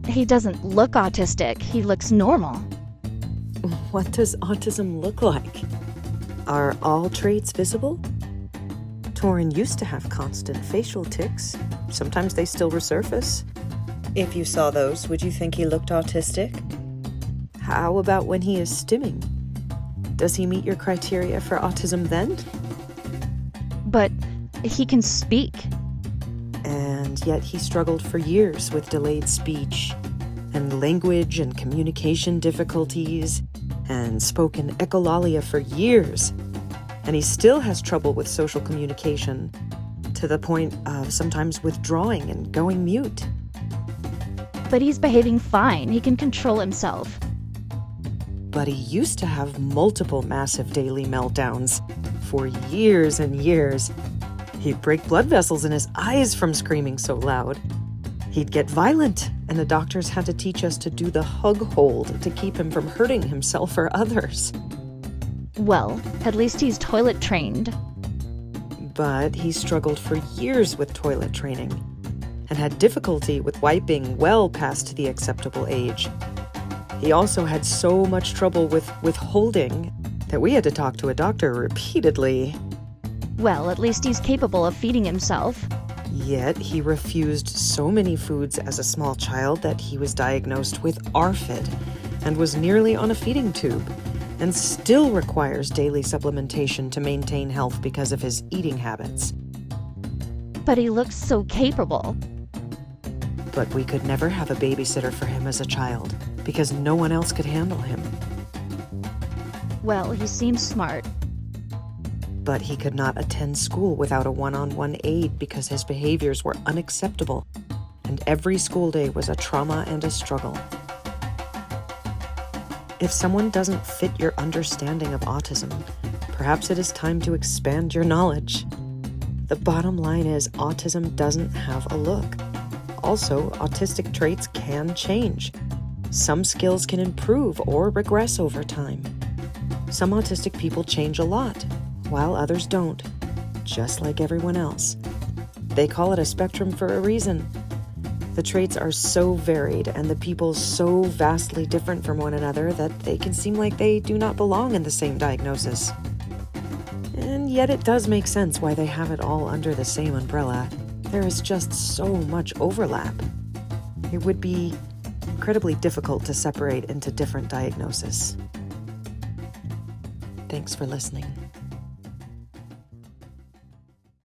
He doesn't look autistic. He looks normal. What does autism look like? Are all traits visible? Toren used to have constant facial tics. Sometimes they still resurface. If you saw those, would you think he looked autistic? How about when he is stimming? Does he meet your criteria for autism then? But he can speak. And yet he struggled for years with delayed speech and language and communication difficulties and spoken echolalia for years. And he still has trouble with social communication to the point of sometimes withdrawing and going mute. But he's behaving fine. He can control himself. But he used to have multiple massive daily meltdowns for years and years. He'd break blood vessels in his eyes from screaming so loud. He'd get violent, and the doctors had to teach us to do the hug hold to keep him from hurting himself or others. Well, at least he's toilet trained. But he struggled for years with toilet training and had difficulty with wiping well past the acceptable age. He also had so much trouble with withholding that we had to talk to a doctor repeatedly. Well, at least he's capable of feeding himself. Yet he refused so many foods as a small child that he was diagnosed with ARFID and was nearly on a feeding tube, and still requires daily supplementation to maintain health because of his eating habits. But he looks so capable. But we could never have a babysitter for him as a child because no one else could handle him. Well, he seems smart. But he could not attend school without a one-on-one aide because his behaviors were unacceptable, and every school day was a trauma and a struggle. If someone doesn't fit your understanding of autism, perhaps it is time to expand your knowledge. The bottom line is autism doesn't have a look. Also, autistic traits can change. Some skills can improve or regress over time. Some autistic people change a lot, while others don't, just like everyone else. They call it a spectrum for a reason. The traits are so varied and the people so vastly different from one another that they can seem like they do not belong in the same diagnosis. And yet it does make sense why they have it all under the same umbrella. There is just so much overlap. It would be incredibly difficult to separate into different diagnoses. Thanks for listening.